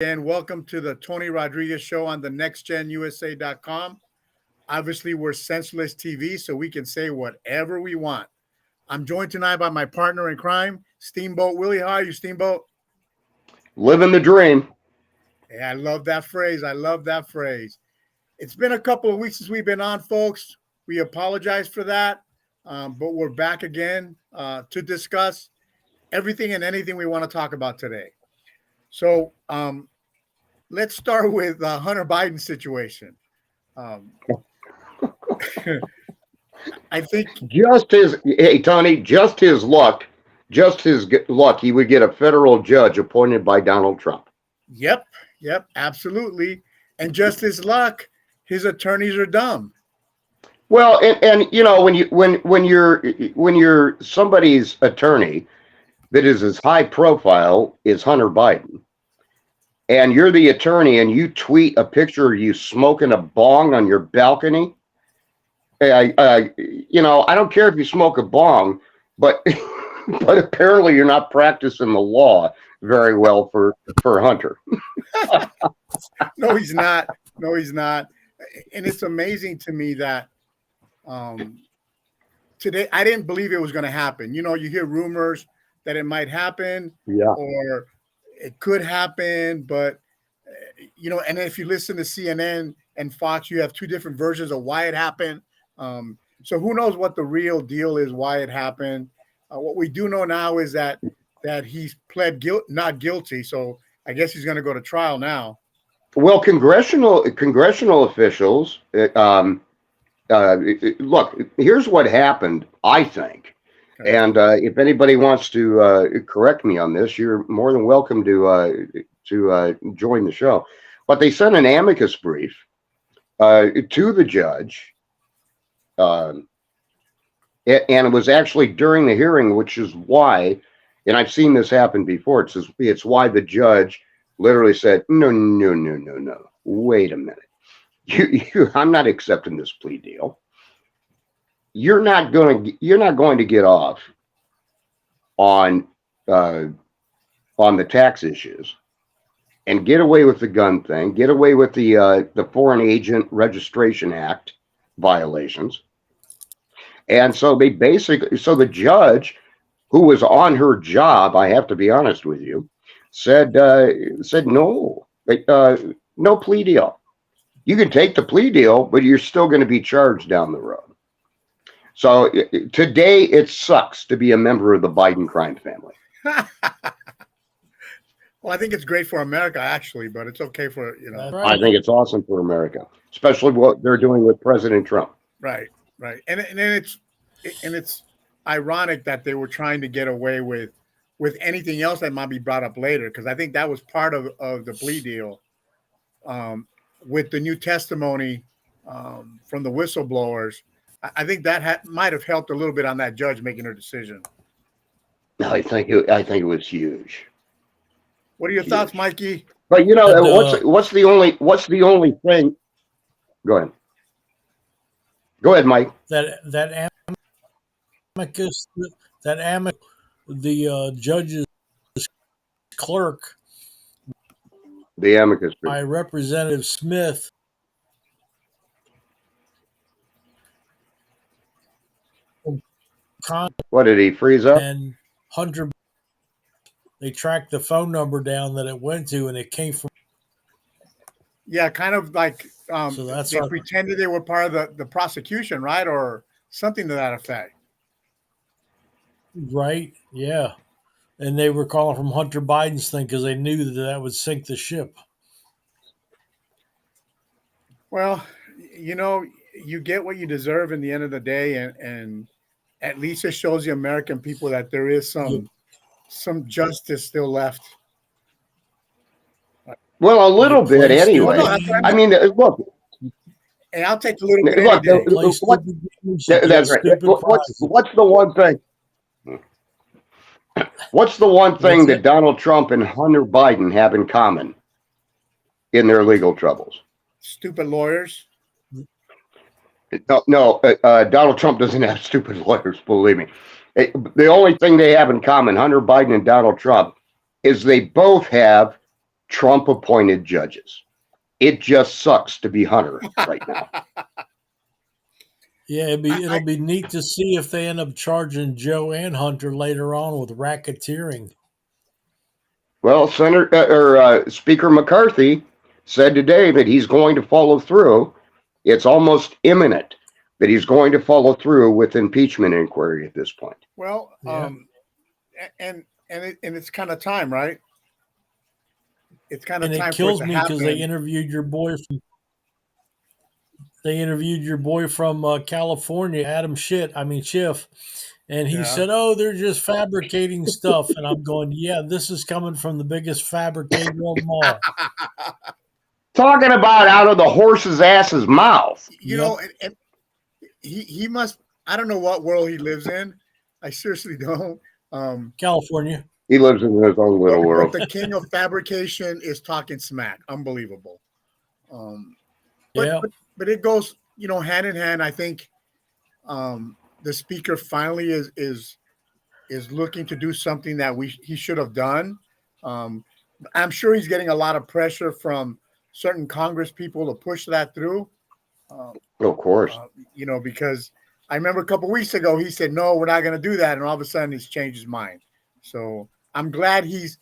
again. Welcome to the Tony Rodriguez Show on the nextgenusa.com. Obviously, we're senseless TV, so we can say whatever we want. I'm joined tonight by my partner in crime, Steamboat Willie. How are you, Steamboat? Living the dream. Hey, I love that phrase. I love that phrase. It's been a couple of weeks since we've been on, folks. We apologize for that, but we're back again to discuss everything and anything we want to talk about today. So let's start with the Hunter Biden situation. I think Tony, just his luck, he would get a federal judge appointed by Donald Trump. Yep, absolutely. And just his luck, his attorneys are dumb. Well, and you know, when you're somebody's attorney that is as high profile as Hunter Biden, and you're the attorney and you tweet a picture of you smoking a bong on your balcony, I don't care if you smoke a bong, but but apparently you're not practicing the law very well for Hunter. No, he's not. And it's amazing to me that today I didn't believe it was going to happen. You know, you hear rumors that it might happen, or it could happen, but and if you listen to CNN and Fox, you have two different versions of why it happened. So who knows what the real deal is, why it happened. What we do know now is that he's pled not guilty. So I guess he's going to go to trial now. Well, congressional officials, look, here's what happened, I think. Okay. And if anybody wants to correct me on this, you're more than welcome to join the show. But they sent an amicus brief to the judge. And it was actually during the hearing, which is why, and I've seen this happen before, it's why the judge literally said, no, wait a minute. I'm not accepting this plea deal. You're not going to get off on the tax issues and get away with the gun thing, get away with the Foreign Agent Registration Act violations. And so the judge, who was on her job, I have to be honest with you, said no plea deal. You can take the plea deal, but you're still going to be charged down the road. So today it sucks to be a member of the Biden crime family. Well, I think it's great for America, actually, but it's okay for, I think it's awesome for America, especially what they're doing with President Trump. Right. And it's ironic that they were trying to get away with anything else that might be brought up later, because I think that was part of the plea deal with the new testimony from the whistleblowers. I think that might have helped a little bit on that judge making her decision. No, I think it was huge. What are your thoughts, Mikey? But what's the only thing? Go ahead, Mike. That amicus, the judge's clerk, the amicus by Representative Smith. What did he freeze up? And Hunter, they tracked the phone number down that it went to, and it came from. Yeah, kind of like they pretended they were part of the prosecution, right, or something to that effect. Right. Yeah, and they were calling from Hunter Biden's thing because they knew that would sink the ship. Well, you get what you deserve in the end of the day, and at least it shows the American people that there is some justice still left. Well, a little bit anyway. I mean, look. Hey, I'll take a little bit. Look, that's right. What's the one thing? What's the one thing that Donald Trump and Hunter Biden have in common in their legal troubles? Stupid lawyers. No, Donald Trump doesn't have stupid lawyers, believe me. The only thing they have in common, Hunter Biden and Donald Trump, is they both have Trump appointed judges. It just sucks to be Hunter right now. Yeah, it'll be neat to see if they end up charging Joe and Hunter later on with racketeering. Well, Speaker McCarthy said today that he's going to follow through. It's almost imminent that he's going to follow through with impeachment inquiry at this point. Well, Yeah. And it's kind of time, right? It's kind of And time it kills for it to me because they happen. interviewed your boy from California, Adam Schiff, and he said, "Oh, they're just fabricating stuff." And I'm going, "Yeah, this is coming from the biggest fabricator of them all." Talking about out of the horse's ass's mouth. You know, and he must. I don't know what world he lives in. I seriously don't. California. He lives in his own little world. But the king of fabrication is talking smack. Unbelievable. But it goes, hand in hand. I think the speaker finally is looking to do something that he should have done. I'm sure he's getting a lot of pressure from certain Congress people to push that through. Of course. Because I remember a couple of weeks ago he said, "No, we're not going to do that," and all of a sudden he's changed his mind. So I'm glad he's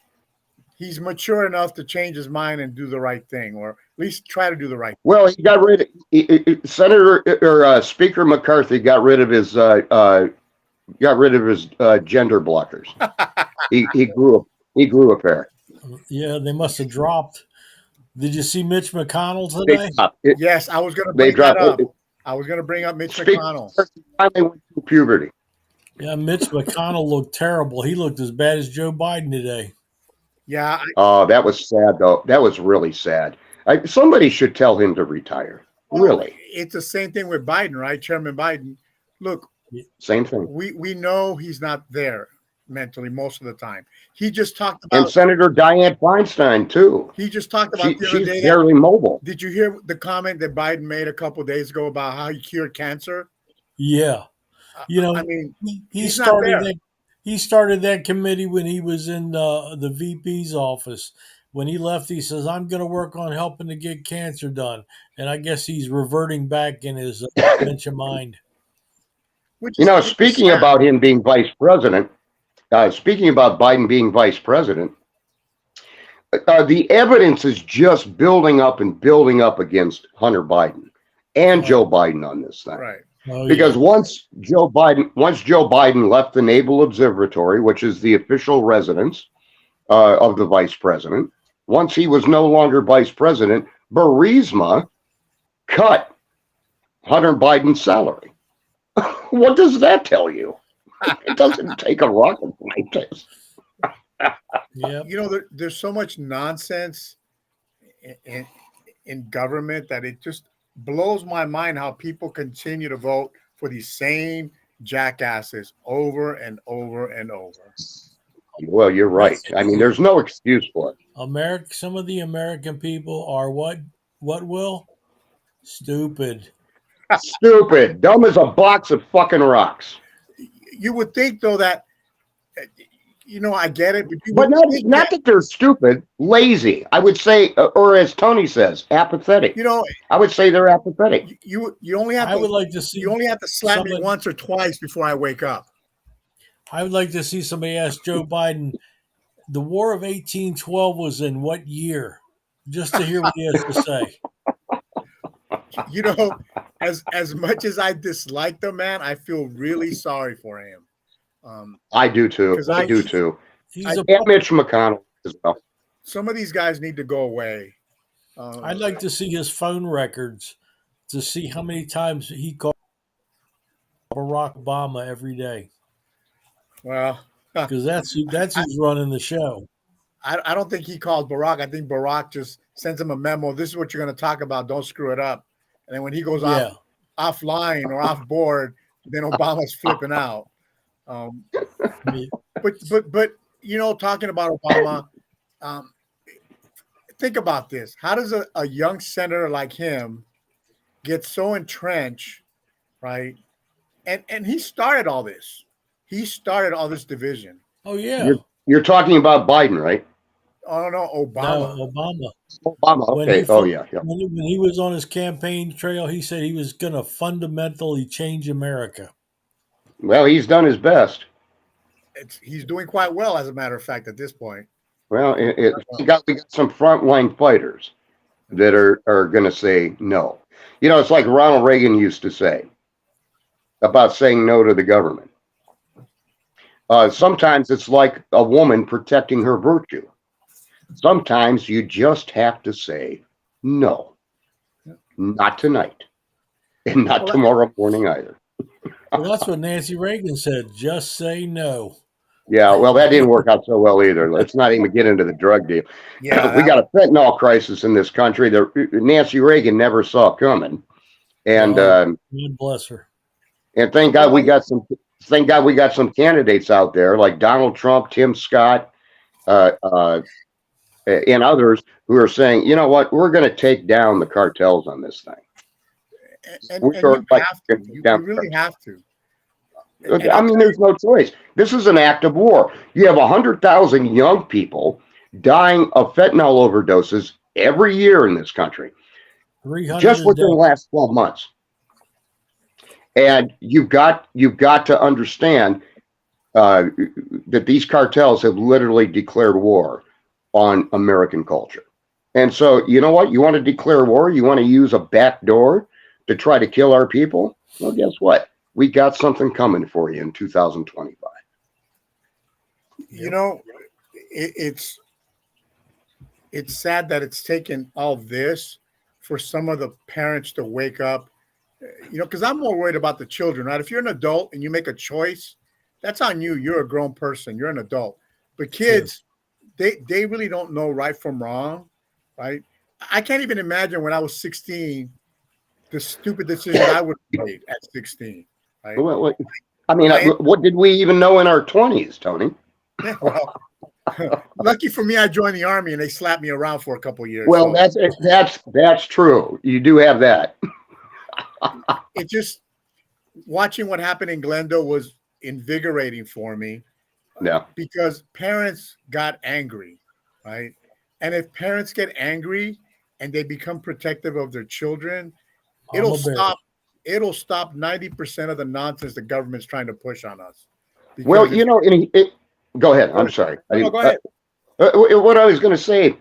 mature enough to change his mind and do the right thing, or at least try to do the right thing. Well, he got rid of Speaker McCarthy got rid of his gender blockers. he grew a pair. Yeah, they must have dropped. Did you see Mitch McConnell today? Yes, I was going to bring that up. I was going to bring up Mitch McConnell. Finally went through puberty. Yeah, Mitch McConnell looked terrible. He looked as bad as Joe Biden today. Yeah. That was sad, though. That was really sad. Somebody should tell him to retire. Really. It's the same thing with Biden, right? Chairman Biden. Look. Same thing. We know he's not there mentally most of the time. He just talked about. And Senator Dianne Feinstein, too. He just talked about the other day. She's barely mobile. Did you hear the comment that Biden made a couple of days ago about how he cured cancer? Yeah. He started that committee when he was in the VP's office. When he left, he says, "I'm going to work on helping to get cancer done." And I guess he's reverting back in his dementia mind. Speaking about him being vice president, speaking about Biden being vice president, the evidence is just building up against Hunter Biden and Joe Biden on this thing. Right. Because once Joe Biden left the Naval Observatory, which is the official residence of the vice president, once he was no longer vice president, Burisma cut Hunter Biden's salary. What does that tell you? It doesn't take a rocket scientist. Yeah. There's so much nonsense in government that it just blows my mind how people continue to vote for these same jackasses over and over and over. Well, you're right. I mean, there's no excuse for it. Some of the American people are what, Will? Stupid. Stupid. Dumb as a box of fucking rocks. You would think, though, that, I get it. But not that they're stupid, lazy. I would say, or as Tony says, apathetic. I would say they're apathetic. You only have to slap me once or twice before I wake up. I would like to see somebody ask Joe Biden, the War of 1812 was in what year? Just to hear what he has to say. As much as I dislike the man, I feel really sorry for him. I do too. I do too. And Mitch McConnell as well. Some of these guys need to go away. I'd like to see his phone records to see how many times he called Barack Obama every day. Well, because that's who's running the show. I don't think he called Barack. I think Barack just sends him a memo. This is what you're going to talk about. Don't screw it up. And then when he goes offline or off board, then Obama's flipping out. But talking about Obama, think about this. How does a young senator like him get so entrenched, right? And he started all this. He started all this division. Oh yeah. You're talking about Biden, right? Oh no, Obama. No, Obama. Obama. Okay. When he was on his campaign trail, he said he was going to fundamentally change America. Well, he's done his best. He's doing quite well, as a matter of fact, at this point. Well, we got some frontline fighters that are going to say no. You know, it's like Ronald Reagan used to say about saying no to the government. Sometimes it's like a woman protecting her virtue. Sometimes you just have to say no. Not tonight. And not tomorrow morning either. Well, that's what Nancy Reagan said. Just say no. Yeah, well, that didn't work out so well either. Let's not even get into the drug deal. Yeah, we got a fentanyl crisis in this country that Nancy Reagan never saw coming. And God bless her. And thank God we got some candidates out there like Donald Trump, Tim Scott, and others who are saying, you know what, we're going to take down the cartels on this thing. And you really have to. I mean, there's no choice. This is an act of war. You have 100,000 young people dying of fentanyl overdoses every year in this country, just within the last 12 months. And you've got to understand that these cartels have literally declared war on American culture. And so, you know what? You want to declare war? You want to use a back door to try to kill our people? Well, guess what? We got something coming for you in 2025. You know, it's sad that it's taken all this for some of the parents to wake up. You know, because I'm more worried about the children, right? If you're an adult and you make a choice, that's on you. You're a grown person. You're an adult. But kids, they really don't know right from wrong, right? I can't even imagine when I was 16, the stupid decision I would have made at 16. Right? Well, I mean, what did we even know in our 20s, Tony? Yeah, well, lucky for me, I joined the Army and they slapped me around for a couple of years. Well, so. that's true. You do have that. It just watching what happened in Glendale was invigorating for me. Yeah. Because parents got angry, right? And if parents get angry and they become protective of their children, it'll stop 90% of the nonsense the government's trying to push on us. Well, you know, go ahead. I'm sorry. No, go ahead. What I was going to say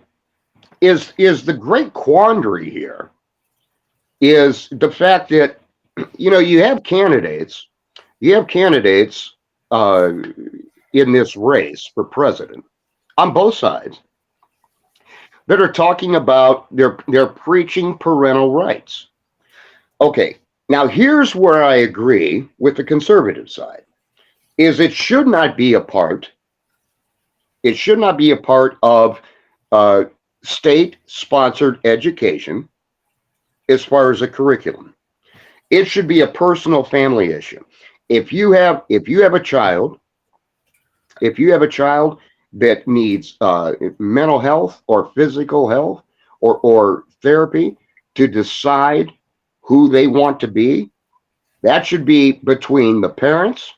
is the great quandary here is the fact that, you know, you have candidates in this race for president on both sides that are talking about they're preaching parental rights. Okay, now here's where I agree with the conservative side, is it should not be a part of state-sponsored education as far as a curriculum. It should be a personal family issue. If you have a child that needs mental health or physical health or therapy to decide who they want to be, that should be between the parents,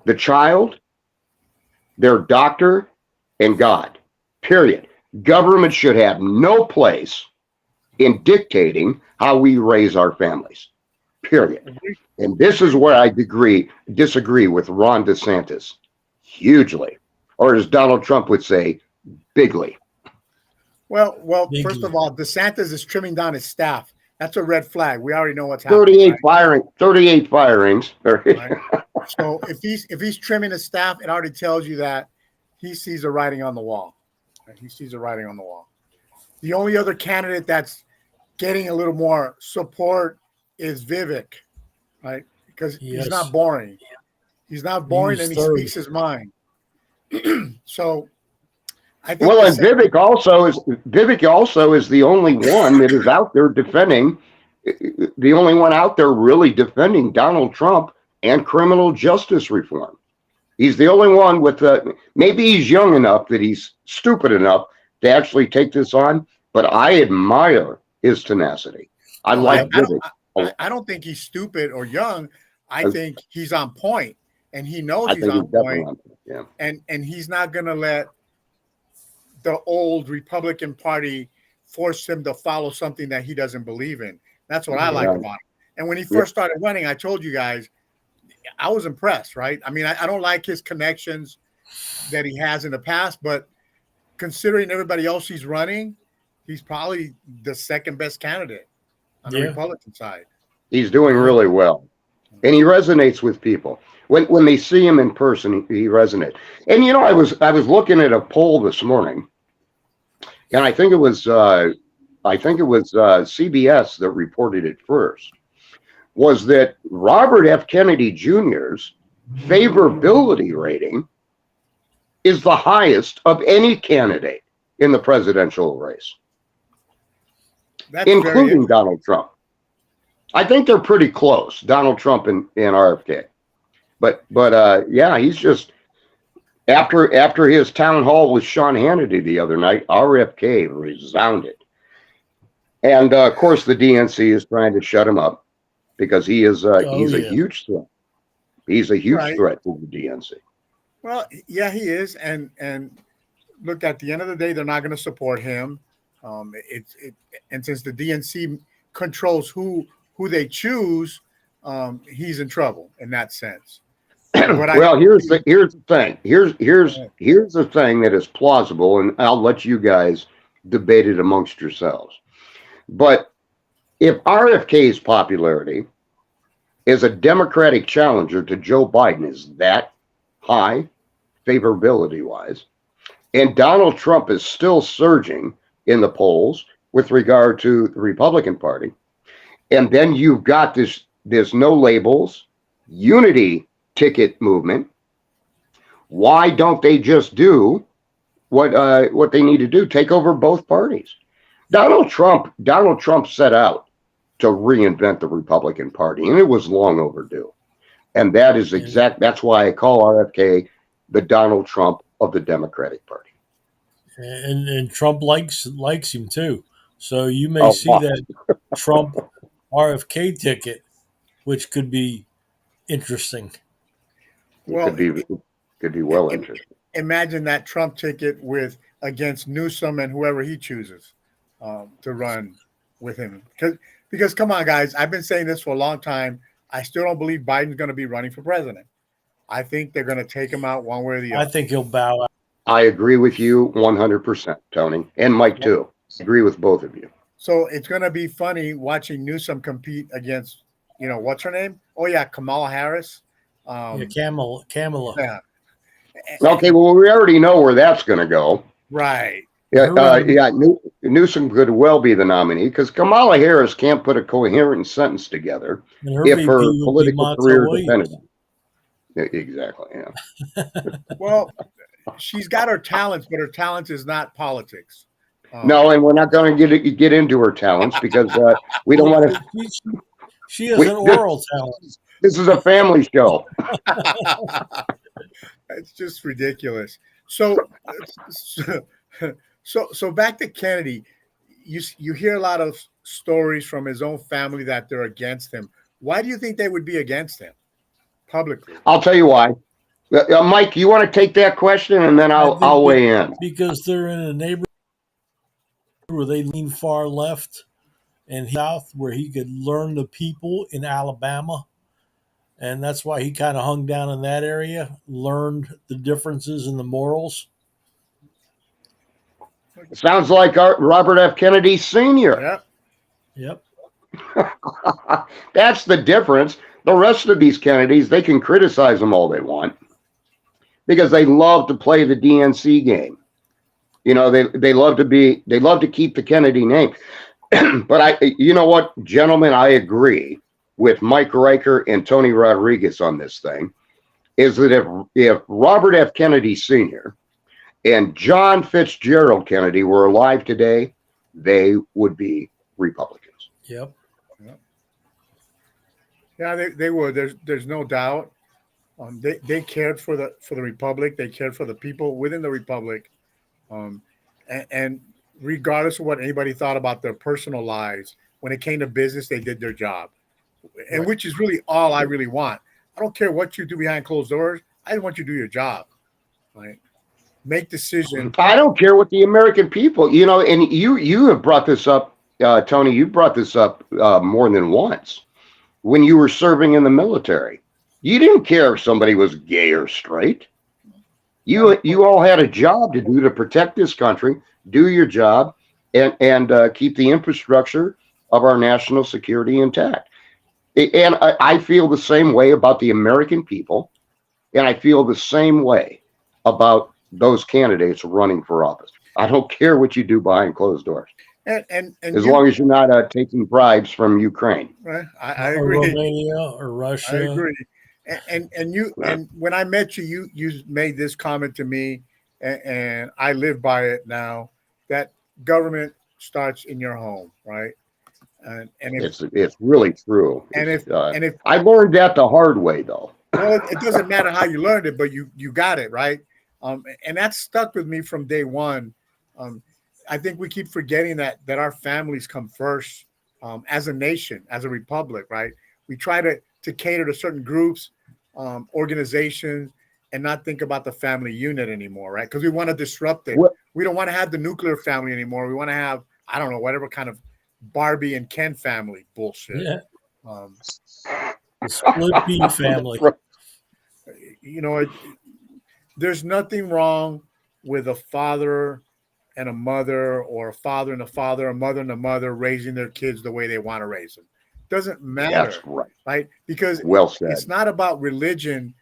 the child, their doctor, and God. Period. Government should have no place in dictating how we raise our families. Period. And this is where I disagree with Ron DeSantis hugely, or as Donald Trump would say, bigly. Well, first of all, DeSantis is trimming down his staff. That's a red flag. We already know what's happening. 38 firings. Right? So if he's trimming his staff, it already tells you that he sees the writing on the wall. Right? He sees the writing on the wall. The only other candidate that's getting a little more support is Vivek, right? Because he's not boring. He's not boring, and he speaks his mind. So, I think. Well, and Vivek also is the only one that is out there defending, the only one out there really defending Donald Trump and criminal justice reform. He's the only one with maybe he's young enough that he's stupid enough to actually take this on, but I admire his tenacity. I don't think he's stupid or young. I think he's on point, and he knows he's on point. Yeah. And he's not going to let the old Republican Party forced him to follow something that he doesn't believe in. That's what I like about him. And when he first started running, I told you guys, I was impressed, right? I mean, I don't like his connections that he has in the past, but considering everybody else he's running, he's probably the second best candidate on the Republican side. He's doing really well, and he resonates with people. When they see him in person, he resonates. And I was looking at a poll this morning, and I think it was CBS that reported it first. Was that Robert F. Kennedy Jr.'s favorability rating is the highest of any candidate in the presidential race, including Donald Trump. I think they're pretty close, Donald Trump and RFK. But yeah, he's just after his town hall with Sean Hannity the other night, RFK resounded. And of course, the DNC is trying to shut him up because he's a huge threat. He's a huge threat to the DNC. Well, yeah, he is. And look, at the end of the day, they're not going to support him. And since the DNC controls who they choose, he's in trouble in that sense. Well, here's the thing. Here's the thing that is plausible, and I'll let you guys debate it amongst yourselves. But if RFK's popularity as a Democratic challenger to Joe Biden is that high, favorability-wise, and Donald Trump is still surging in the polls with regard to the Republican Party, and then you've got this no labels, unity ticket movement, why don't they just do what they need to do? Take over both parties. Donald Trump set out to reinvent the Republican Party, and it was long overdue. And that is that's why I call RFK the Donald Trump of the Democratic Party. And Trump likes him too. So you may see that Trump RFK ticket, which could be interesting. Well, could be well interesting. Imagine that Trump ticket against Newsom and whoever he chooses to run with him. Because come on, guys, I've been saying this for a long time. I still don't believe Biden's going to be running for president. I think they're going to take him out one way or the other. I think he'll bow out. I agree with you 100%, Tony, and Mike too. Agree with both of you. So it's going to be funny watching Newsom compete against, what's her name? Oh yeah, Kamala Harris. Kamala. Yeah. Okay, well, we already know where that's going to go. Right. Yeah, Newsom could well be the nominee because Kamala Harris can't put a coherent sentence together if her political career depended on it. Exactly, yeah. Well, she's got her talents, but her talent is not politics. No, and we're not going to get into her talents because we don't want to. She has an oral talent. This is a family show. It's just ridiculous. So back to Kennedy. You hear a lot of stories from his own family that they're against him. Why do you think they would be against him publicly? I'll tell you why. Mike, you want to take that question, and then I'll weigh in. Because they're in a neighborhood where they lean far left and south, where he could learn the people in Alabama. And that's why he kind of hung down in that area, learned the differences in the morals. Sounds like Robert F. Kennedy Sr. Yep. That's the difference. The rest of these Kennedys, they can criticize them all they want because they love to play the DNC game. They love to keep the Kennedy name. But you know what, gentlemen, I agree with Mike Riker and Tony Rodriguez on this thing, is that if Robert F. Kennedy Sr. and John Fitzgerald Kennedy were alive today, they would be Republicans. Yep. Yeah, they would. There's no doubt. They cared for the Republic. They cared for the people within the Republic. And regardless of what anybody thought about their personal lives, when it came to business, they did their job. And right. Which is really all I really want. I don't care what you do behind closed doors. I just want you to do your job. Right. make decisions. I don't care what the American people, and you have brought this up, Tony. You brought this up more than once when you were serving in the military. You didn't care if somebody was gay or straight. You all had a job to do to protect this country, do your job, and keep the infrastructure of our national security intact. And I feel the same way about the American people, and I feel the same way about those candidates running for office. I don't care what you do behind closed doors, and as long as you're not taking bribes from Ukraine. Right, I agree. Or Romania or Russia. I agree. And when I met you, you made this comment to me, and I live by it now. That government starts in your home, right? And it's really true. And if I learned that the hard way, though. Well, it doesn't matter how you learned it, but you got it right. And that stuck with me from day one. I think we keep forgetting that our families come first as a nation, as a republic, right? We try to cater to certain groups, organizations, and not think about the family unit anymore, right? Because we want to disrupt it. We don't want to have the nuclear family anymore. We want to have, I don't know, whatever kind of Barbie and Ken family bullshit. Yeah. The split pea family. There's nothing wrong with a father and a mother, or a father and a father, a mother and a mother raising their kids the way they want to raise them. Doesn't matter. That's right. Right? Because well said. It's not about religion.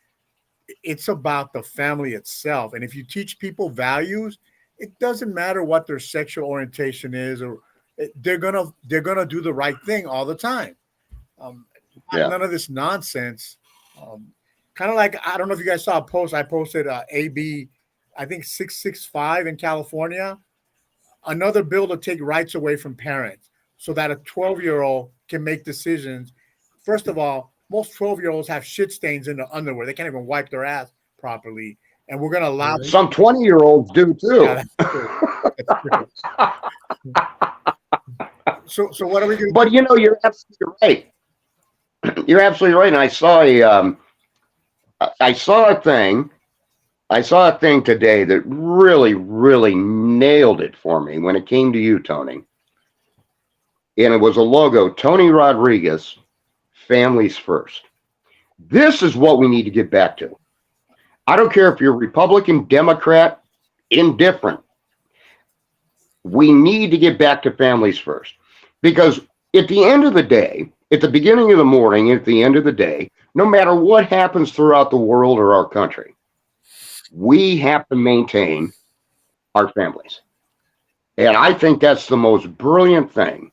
It's about the family itself. And if you teach people values, it doesn't matter what their sexual orientation is, or they're gonna do the right thing all the time. None of this nonsense. Kind of like, I don't know if you guys saw a post. I posted AB, I think 665 in California, another bill to take rights away from parents so that a 12-year-old can make decisions. First of all, most 12-year-olds have shit stains in their underwear. They can't even wipe their ass properly. And we're going to allow some 20-year-olds do too. Yeah, that's true. That's true. So what are we going to do? But you're absolutely right. You're absolutely right. And I saw a thing today that really, really nailed it for me when it came to you, Tony. And it was a logo, Tony Rodriguez, Families First. This is what we need to get back to. I don't care if you're Republican, Democrat, indifferent. We need to get back to families first. Because at the end of the day, at the beginning of the morning, at the end of the day, no matter what happens throughout the world or our country, we have to maintain our families. And I think that's the most brilliant thing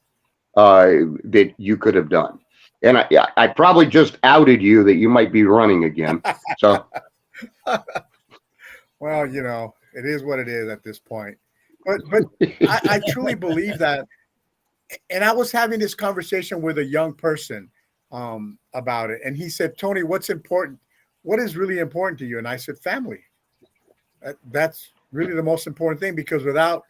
that you could have done. And I probably just outed you that you might be running again. So, well, it is what it is at this point. But I truly believe that. And I was having this conversation with a young person about it. And he said, Tony, what's important? What is really important to you? And I said, family. That's really the most important thing, because without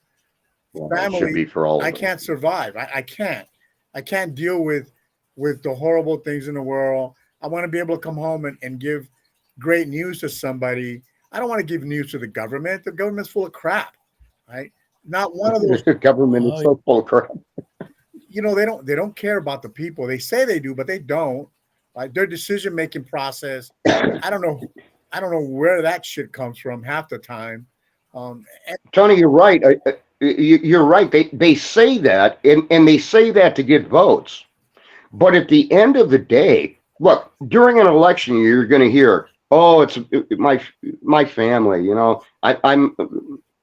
family, I can't survive. I can't deal with the horrible things in the world. I want to be able to come home and give great news to somebody. I don't want to give news to the government. The government's full of crap, right? Not one of those. The government is so full of crap. They don't care about the people. They say they do, but they don't. Like, their decision-making process, I don't know where that shit comes from half the time. Tony, you're right. You're right. They say that, and they say that to get votes. But at the end of the day, look, during an election, you're going to hear, "Oh, it's my family."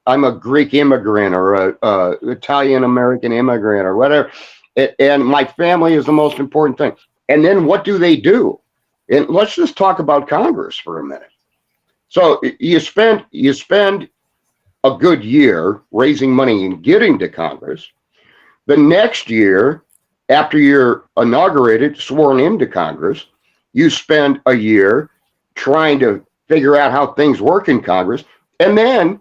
I'm a Greek immigrant or a Italian American immigrant or whatever, and my family is the most important thing. And then what do they do? And let's just talk about Congress for a minute. So you spend a good year raising money and getting to Congress. The next year, after you're inaugurated, sworn into Congress, you spend a year trying to figure out how things work in Congress, and then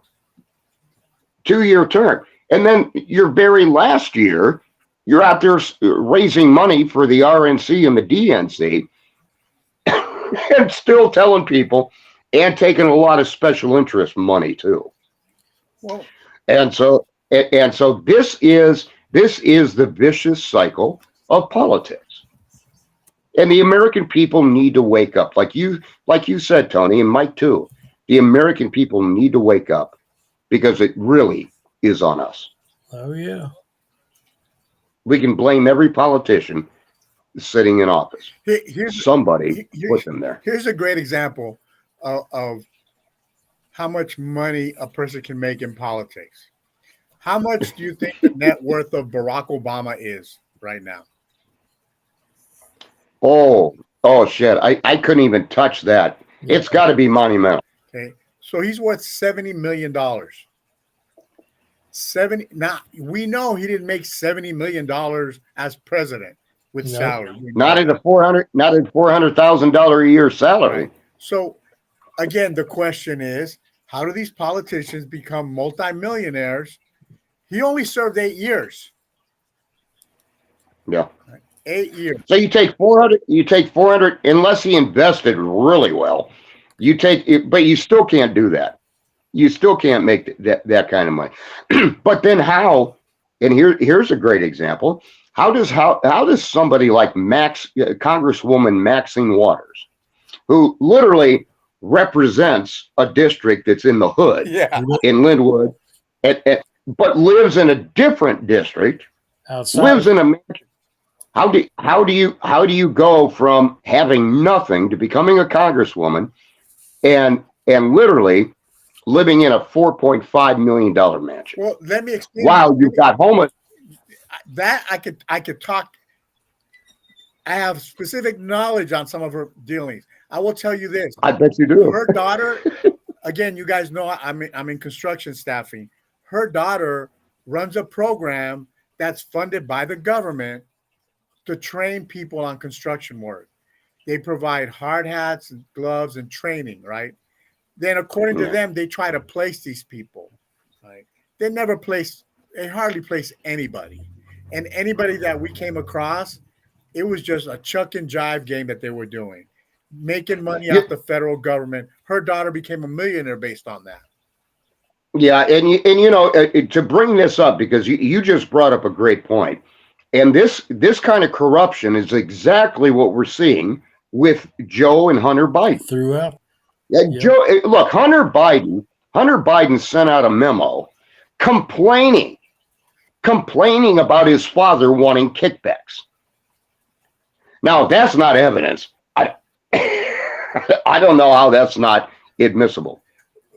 2-year term. And then your very last year, you're out there raising money for the RNC and the DNC and still telling people, and taking a lot of special interest money too. Well, and so this is the vicious cycle of politics. And the American people need to wake up. Like you said, Tony, and Mike too. The American people need to wake up because it really is on us. Oh, yeah. We can blame every politician sitting in office. Somebody put them there. Here's a great example of how much money a person can make in politics. How much do you think the net worth of Barack Obama is right now? Oh shit. I couldn't even touch that. Yeah. It's got to be monumental. Okay. So he's worth $70 million. 70. Now we know he didn't make $70 million as president with salary. Not at a $400,000 a year salary. Right. So again, the question is, how do these politicians become multimillionaires? He only served 8 years. Yeah. 8 years. So you take 400, unless he invested really well, you take it, but you still can't do that. You still can't make that kind of money. But then how, and here's a great example. How does somebody like Congresswoman Maxine Waters, who literally represents a district that's in the hood in Linwood, but lives in a different district, lives in a mansion. How do you go from having nothing to becoming a congresswoman and literally living in a $4.5 million mansion? Well, let me explain. Wow, you've got homeless. That I could talk. I have specific knowledge on some of her dealings. I will tell you this. I bet you do. Her daughter, again, you guys know I'm in construction staffing. Her daughter runs a program that's funded by the government to train people on construction work. They provide hard hats and gloves and training, right? Then according to them, they try to place these people, right? They hardly place anybody. And anybody that we came across, it was just a chuck and jive game that they were doing, making money off the federal government. Her daughter became a millionaire based on that. Yeah, and you know, to bring this up, because you just brought up a great point. And this kind of corruption is exactly what we're seeing with Joe and Hunter Biden. Throughout. Joe, look, Hunter Biden sent out a memo complaining about his father wanting kickbacks. Now, that's not evidence. I don't know how that's not admissible.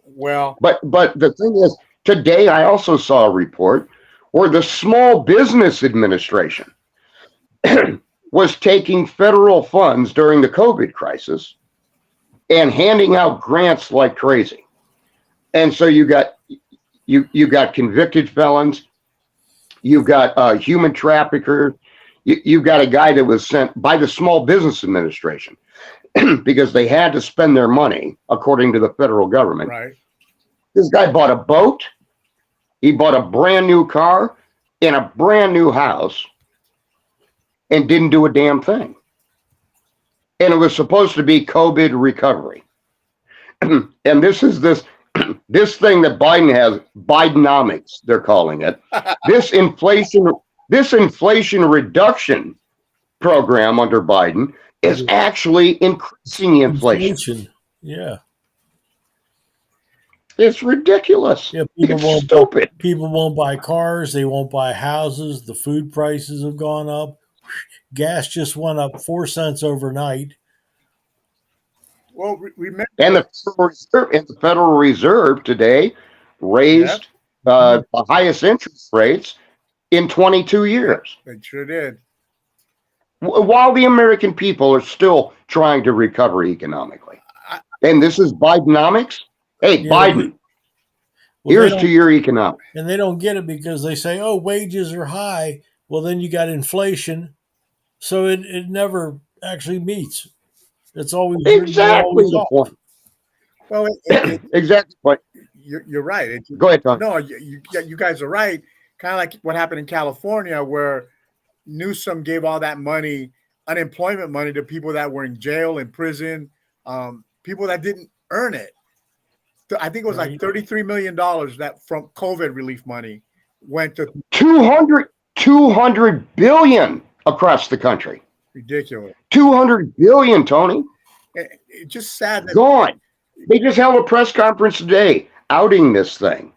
Well, but the thing is, today I also saw a report where the Small Business Administration was taking federal funds during the COVID crisis and handing out grants like crazy. And so you got convicted felons, you've got human traffickers, you've got a guy that was sent by the Small Business Administration because they had to spend their money according to the federal government. Right. This guy bought a boat, he bought a brand new car and a brand new house and didn't do a damn thing. And it was supposed to be COVID recovery. And this is this thing that Biden has, Bidenomics, they're calling it. This inflation reduction program under Biden is actually increasing inflation. Yeah. It's ridiculous. Yeah, it's stupid. People won't buy cars. They won't buy houses. The food prices have gone up. Gas just went up 4 cents overnight. Well, remember, and the Federal Reserve today raised the highest interest rates in 22 years. They sure did. While the American people are still trying to recover economically. And this is Bidenomics. Hey, Biden, here's to your economics. And they don't get it because they say, oh, wages are high. Well, then you got inflation. So it never actually meets. It's always exactly the point. Well, exactly. But you're right. Go ahead, Tom. No, you guys are right. Kind of like what happened in California, where Newsom gave all that money, unemployment money, to people that were in jail, in prison, people that didn't earn it. I think it was like $33 million that from COVID relief money went to 200 billion across the country. Ridiculous. 200 billion, Tony. It's just sad. Gone. They just held a press conference today outing this thing.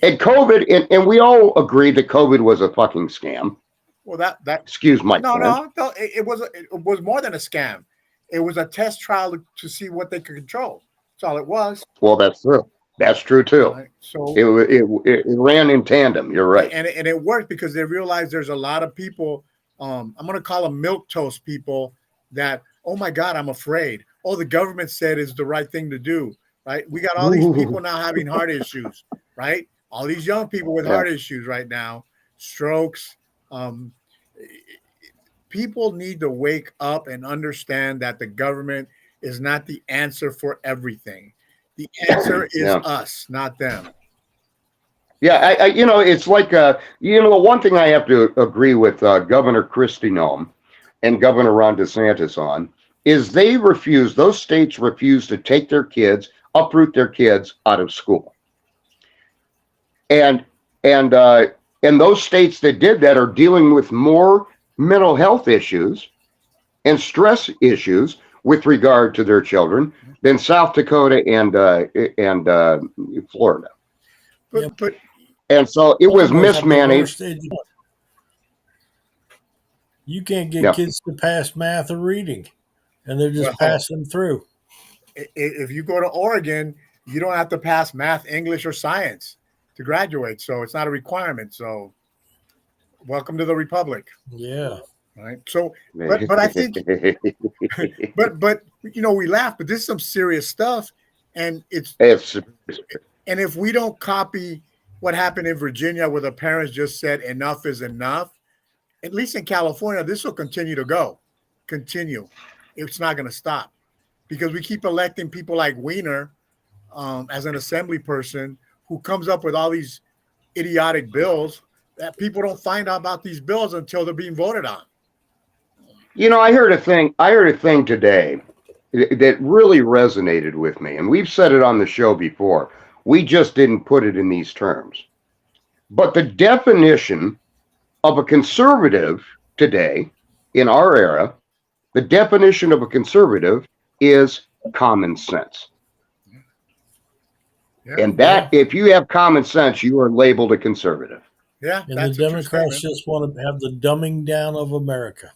And COVID, and we all agreed that COVID was a fucking scam. Well, that excuse my no, it was more than a scam. It was a test trial to see what they could control. That's all it was. Well, that's true. That's true too. Right. So it ran in tandem. You're right, and it worked because they realized there's a lot of people. I'm going to call them milquetoast people. That, oh my God, I'm afraid. Oh, the government said is the right thing to do. Right? We got all these people now having heart issues. Right? All these young people with heart issues right now, strokes. People need to wake up and understand that the government is not the answer for everything. The answer is us, not them. Yeah, it's like, the one thing I have to agree with Governor Kristi Noem and Governor Ron DeSantis on is those states refuse to take their kids, uproot their kids out of school. And those states that did that are dealing with more mental health issues and stress issues with regard to their children than South Dakota and Florida. And so it was mismanaged. You can't get kids to pass math or reading, and they're just passing them through. If you go to Oregon, you don't have to pass math, English, or science to graduate. So it's not a requirement. So welcome to the Republic. Yeah. Right. So, but I think, but we laugh, but this is some serious stuff, and and if we don't copy what happened in Virginia, where the parents just said enough is enough, at least in California, this will continue to continue. It's not going to stop because we keep electing people like Weiner as an assembly person who comes up with all these idiotic bills that people don't find out about these bills until they're being voted on. I heard a thing today that really resonated with me, and we've said it on the show before. We just didn't put it in these terms. But the definition of a conservative today, in our era, the definition of a conservative is common sense. Yeah, and that, if you have common sense, you are labeled a conservative. Yeah. And the Democrats just want to have the dumbing down of America.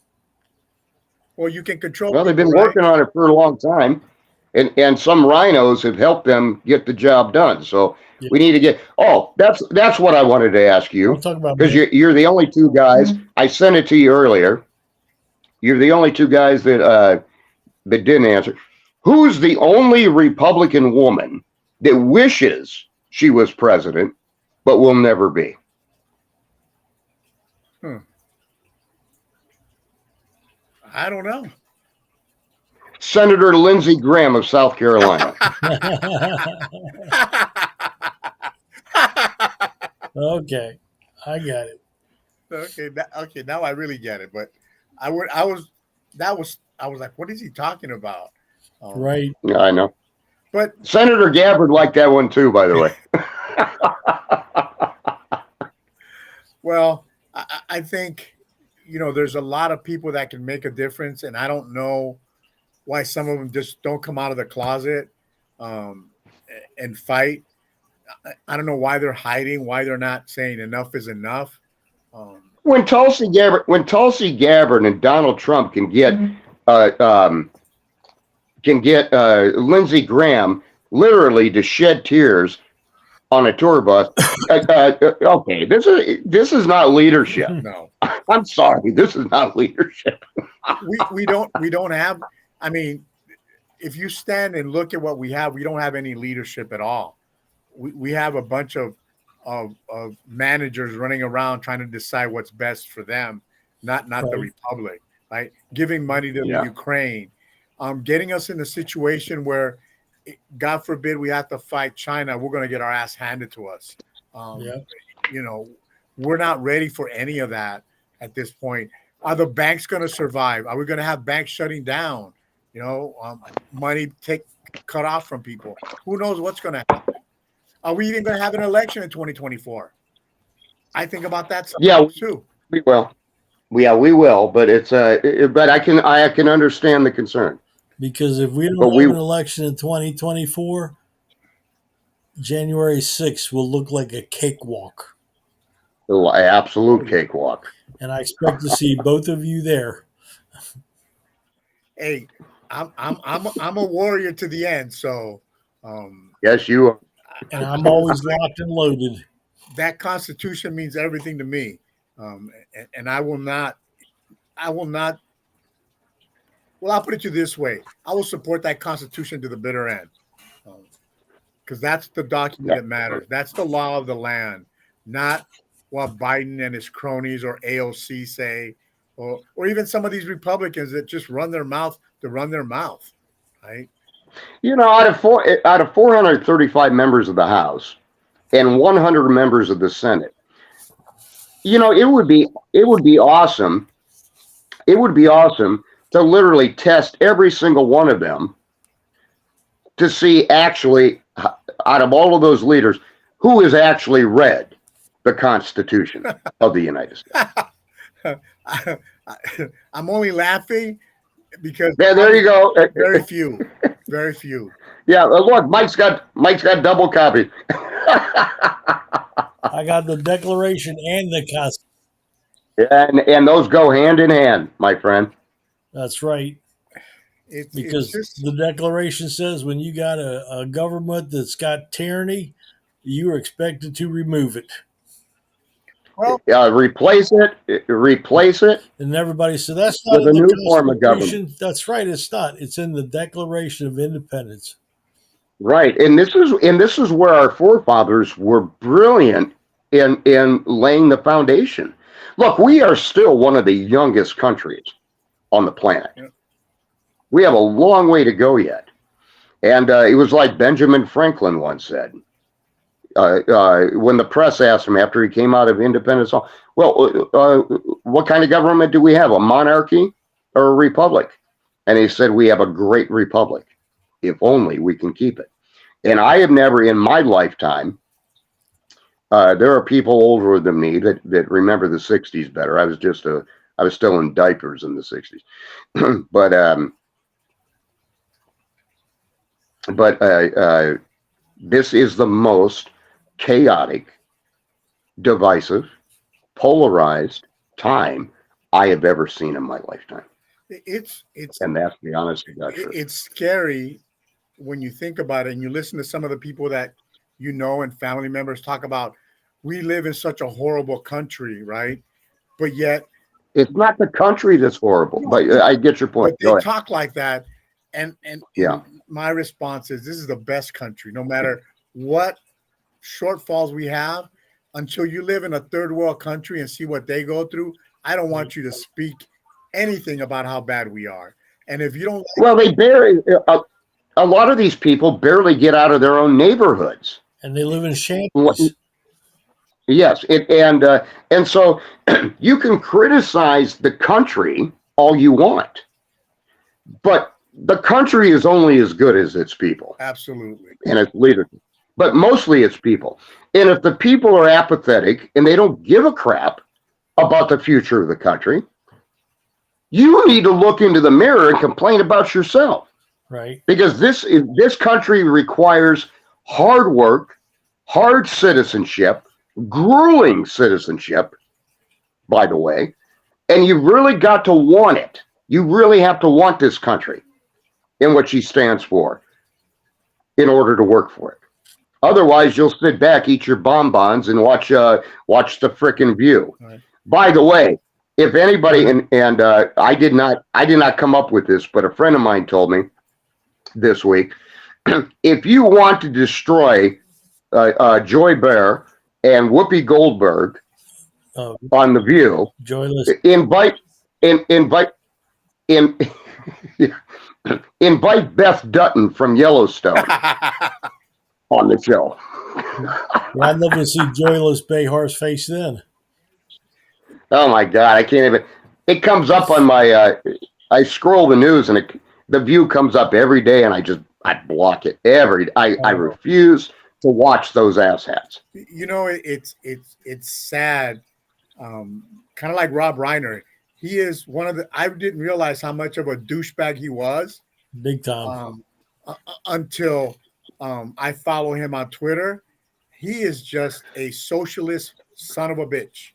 Well, you can control. Well, they've been working on it for a long time, and some rhinos have helped them get the job done. So we need to get. Oh, that's what I wanted to ask you, because you're the only two guys. I sent it to you earlier. You're the only two guys that didn't answer. Who's the only Republican woman that wishes she was president, but will never be? I don't know. Senator Lindsey Graham of South Carolina. Okay, I got it. Okay, now I really get it. But I was like, what is he talking about? Right. Yeah, I know. But Senator Gabbard liked that one too, by the way. Well, I think, there's a lot of people that can make a difference, and I don't know why some of them just don't come out of the closet and fight. I don't know why they're hiding, why they're not saying enough is enough. When Tulsi Gabbard and Donald Trump can get Lindsey Graham literally to shed tears on a tour bus. Okay, this is not leadership. No, I'm sorry, this is not leadership. we don't have. I mean, if you stand and look at what we have, we don't have any leadership at all. We have a bunch of managers running around trying to decide what's best for them, not the Republic, right? Giving money to the Ukraine, getting us in a situation where, God forbid, we have to fight China, we're going to get our ass handed to us. We're not ready for any of that at this point. Are the banks going to survive? Are we going to have banks shutting down? Money cut off from people. Who knows what's going to happen? Are we even going to have an election in 2024? I think about that too. We will. Yeah, we will. But it's but I can understand the concern. Because if we don't have an election in 2024, January 6th will look like a cakewalk. Absolute cakewalk. And I expect to see both of you there. Hey, I'm a warrior to the end, so yes, you are. And I'm always locked and loaded. That Constitution means everything to me, and I will not. Well, I'll put it to you this way: I will support that Constitution to the bitter end, because that's the document that matters. That's the law of the land, not what Biden and his cronies or AOC say, or even some of these Republicans that just run their mouth to run their mouth, right? You know, out of 435 members of the House and 100 members of the Senate, you know, it would be awesome. It would be awesome to literally test every single one of them to see actually, out of all of those leaders, who has actually read the Constitution of the United States. I'm only laughing because there you go. Very few. Yeah, look, Mike's got double copies. I got the Declaration and the Constitution. And those go hand in hand, my friend. That's right. Because the Declaration says when you got a government that's got tyranny, you are expected to remove it. Well, replace it. And everybody said that's not with a new form of government. That's right. It's not. It's in the Declaration of Independence. Right, and this is where our forefathers were brilliant in laying the foundation. Look, we are still one of the youngest countries on the planet. Yeah. We have a long way to go yet, and it was like Benjamin Franklin once said. When the press asked him after he came out of Independence Hall, well, what kind of government do we have, a monarchy or a republic? And he said, we have a great republic, if only we can keep it. And I have never in my lifetime, there are people older than me that remember the 60s better. I was still in diapers in the 60s. but this is the most chaotic, divisive, polarized time I have ever seen in my lifetime. And that's the honest to God truth. It's scary when you think about it and you listen to some of the people that you know and family members talk about, we live in such a horrible country, right? But yet it's not the country that's horrible, but I get your point. But they talk like that, and my response is, this is the best country, no matter what shortfalls we have. Until you live in a third world country and see what they go through, I don't want you to speak anything about how bad we are. And if you don't, well, they barely. A lot of these people barely get out of their own neighborhoods, and they live in shanties. Yes, and so you can criticize the country all you want, but the country is only as good as its people. Absolutely, and its leadership, but mostly its people. And if the people are apathetic and they don't give a crap about the future of the country, you need to look into the mirror and complain about yourself. Right. Because this country requires hard work, hard citizenship, grueling citizenship, by the way, and you've really got to want it. You really have to want this country and what she stands for in order to work for it. Otherwise, you'll sit back, eat your bonbons, and watch the frickin' View. Right. By the way, if anybody, and I did not come up with this, but a friend of mine told me this week, if you want to destroy Joy Behar and Whoopi Goldberg on The View, joyless. invite Beth Dutton from Yellowstone on the show. Well, I'd love to see joyless Behar's face then. Oh my God, I can't even. It comes up on my. I scroll the news and The View comes up every day, and I block it I refuse to watch those asshats. You know, it's sad. Kind of like Rob Reiner. He is one of the. I didn't realize how much of a douchebag he was. Big time. Until I follow him on Twitter. He is just a socialist son of a bitch.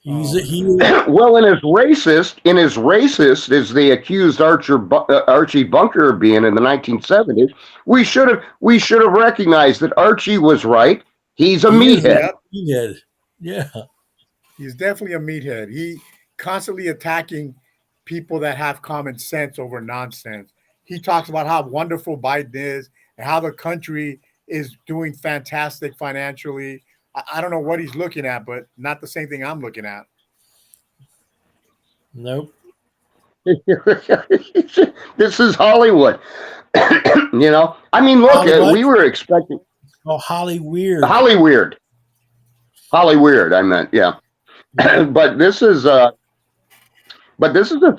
Well, in his racist, as they accused Archie Bunker of being in the 1970s, we should have recognized that Archie was right. He's a meathead. Meathead. Yeah. He's definitely a meathead. He constantly attacking people that have common sense over nonsense. He talks about how wonderful Biden is and how the country is doing fantastic financially. I don't know what he's looking at, but not the same thing I'm looking at. Nope. This is Hollywood. You know, I mean, look, we were expecting. Oh, Hollyweird. Hollyweird. I meant, yeah. But this is the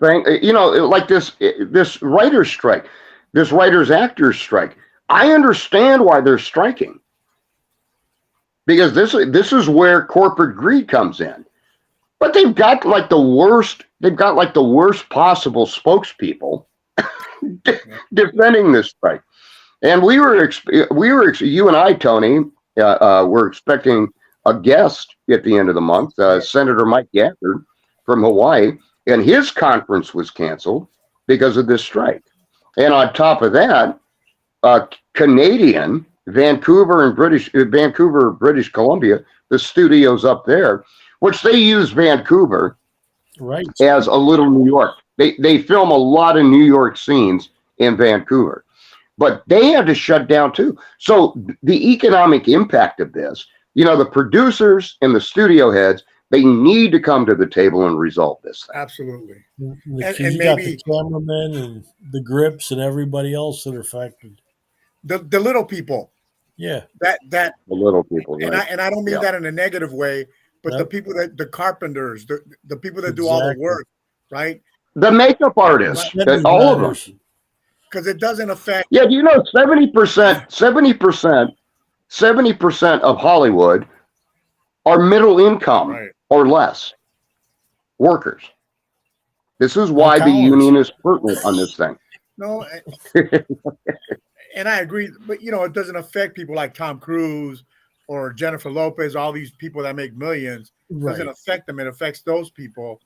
thing. You know, like this writer's strike, this writers actors strike. I understand why they're striking. Because this is where corporate greed comes in. But they've got like the worst possible spokespeople defending this strike. And you and I, Tony, were expecting a guest at the end of the month, Senator Mike Gafford from Hawaii, and his conference was canceled because of this strike. And on top of that, Canadian Vancouver, British Columbia, the studios up there, which they use Vancouver right as a little New York. They film a lot of New York scenes in Vancouver, but they had to shut down too. So the economic impact of this, you know, the producers and the studio heads, they need to come to the table and resolve this thing. Absolutely. And maybe got the cameramen and the grips and everybody else that are affected. The little people. Yeah. The little people. Right? And I don't mean that in a negative way, but the people the carpenters, the people that do all the work, right? The makeup artists, all of them. Because it doesn't affect. Yeah, you know, 70% of Hollywood are middle income or less workers. This is why the union is pertinent on this thing. No, and I agree, but you know, it doesn't affect people like Tom Cruise or Jennifer Lopez, all these people that make millions. It doesn't affect them. It affects those people.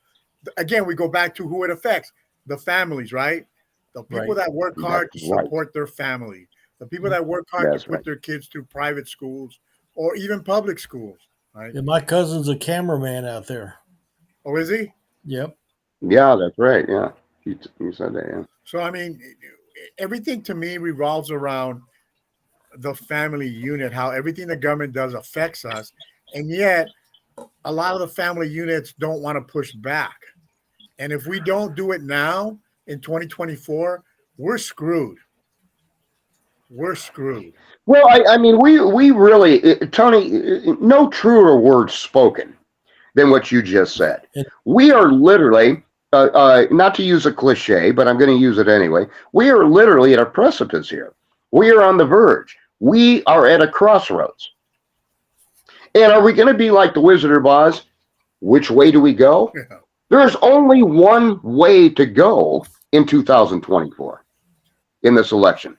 Again, we go back to who it affects: the families, right? The people that work hard to support their family, the people that work hard to put their kids through private schools or even public schools, right? Yeah, my cousin's a cameraman out there. Oh, is he? Yep. Yeah, that's right. Yeah, you said that. Yeah. So I mean, everything to me revolves around the family unit, how everything the government does affects us. And yet a lot of the family units don't want to push back. And if we don't do it now in 2024, we're screwed. We're screwed. Well, I mean, we really, Tony, no truer words spoken than what you just said. We are literally, not to use a cliche, but I'm going to use it anyway. We are literally at a precipice here. We are on the verge. We are at a crossroads. And are we going to be like the Wizard of Oz? Which way do we go? Yeah. There's only one way to go in 2024 in this election.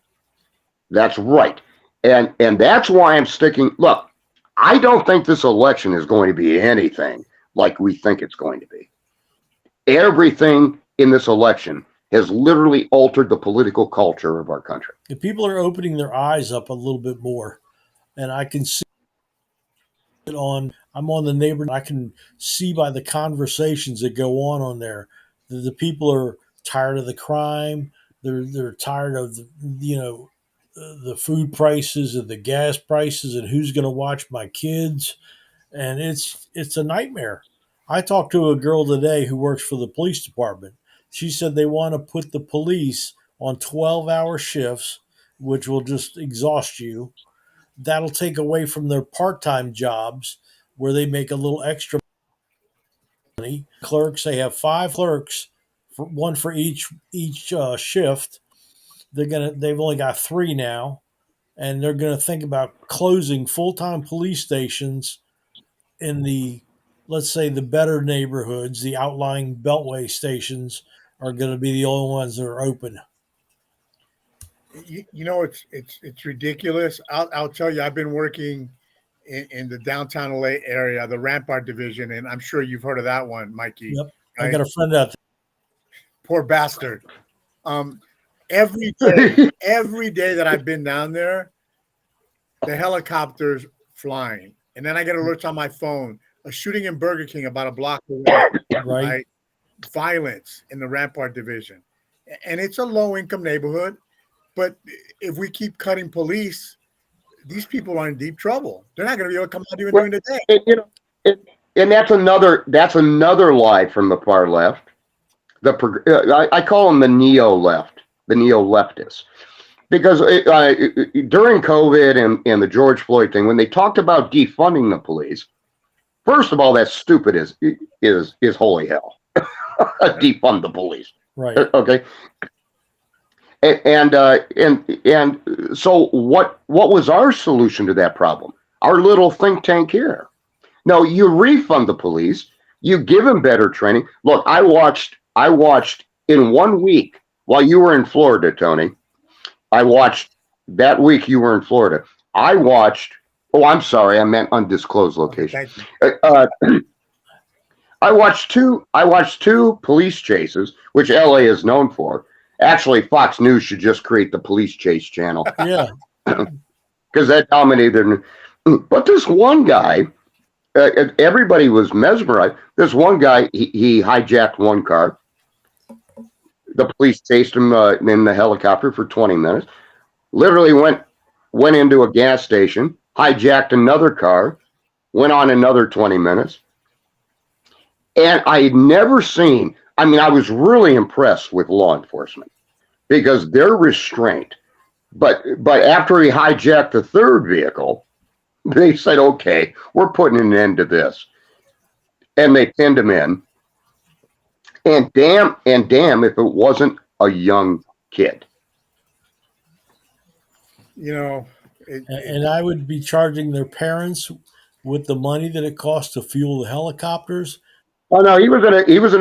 That's right. And that's why I'm sticking. Look, I don't think this election is going to be anything like we think it's going to be. Everything in this election has literally altered the political culture of our country. If people are opening their eyes up a little bit more, and I can see it I'm on the neighborhood, I can see by the conversations that go on there that the people are tired of the crime. They're tired of the food prices and the gas prices and who's going to watch my kids, and it's a nightmare. I talked to a girl today who works for the police department. She said they want to put the police on 12-hour shifts, which will just exhaust you. That'll take away from their part-time jobs where they make a little extra money. Clerks, they have 5 clerks, one for each shift. they've only got 3 now, and they're gonna think about closing full-time police stations in the, let's say, the better neighborhoods. The outlying beltway stations are going to be the only ones that are open. It's ridiculous. I'll tell you, I've been working in the downtown LA area, the Rampart division, and I'm sure you've heard of that one, Mikey. Yep, right? I got a friend out there. Poor bastard. Every day that I've been down there, the helicopters flying, and then I get alerts on my phone: a shooting in Burger King about a block away. Right? Violence in the Rampart division, and it's a low-income neighborhood. But if we keep cutting police, these people are in deep trouble. They're not going to be able to come out even during the day. And that's another lie from the far left. I call them the neo-left, the neo-leftists, because during COVID and the George Floyd thing, when they talked about defunding the police, first of all, that's stupid is holy hell. Defund the police, right? Okay. And so what was our solution to that problem? Our little think tank here. No, you refund the police, you give them better training. Look, I watched in 1 week while you were in Florida, Tony. I watched that week you were in Florida. Oh, I'm sorry, I meant undisclosed location. I watched two police chases, which LA is known for. Actually, Fox News should just create the police chase channel. Yeah. Because that dominated. But this one guy, everybody was mesmerized. This one guy, he hijacked one car. The police chased him in the helicopter for 20 minutes. Literally went into a gas station, hijacked another car, went on another 20 minutes. And I had never seen, I mean, I was really impressed with law enforcement because they're restrained. But after he hijacked the third vehicle, they said, okay, we're putting an end to this. And they pinned him in. And damn if it wasn't a young kid. And I would be charging their parents with the money that it costs to fuel the helicopters. Oh no, but he was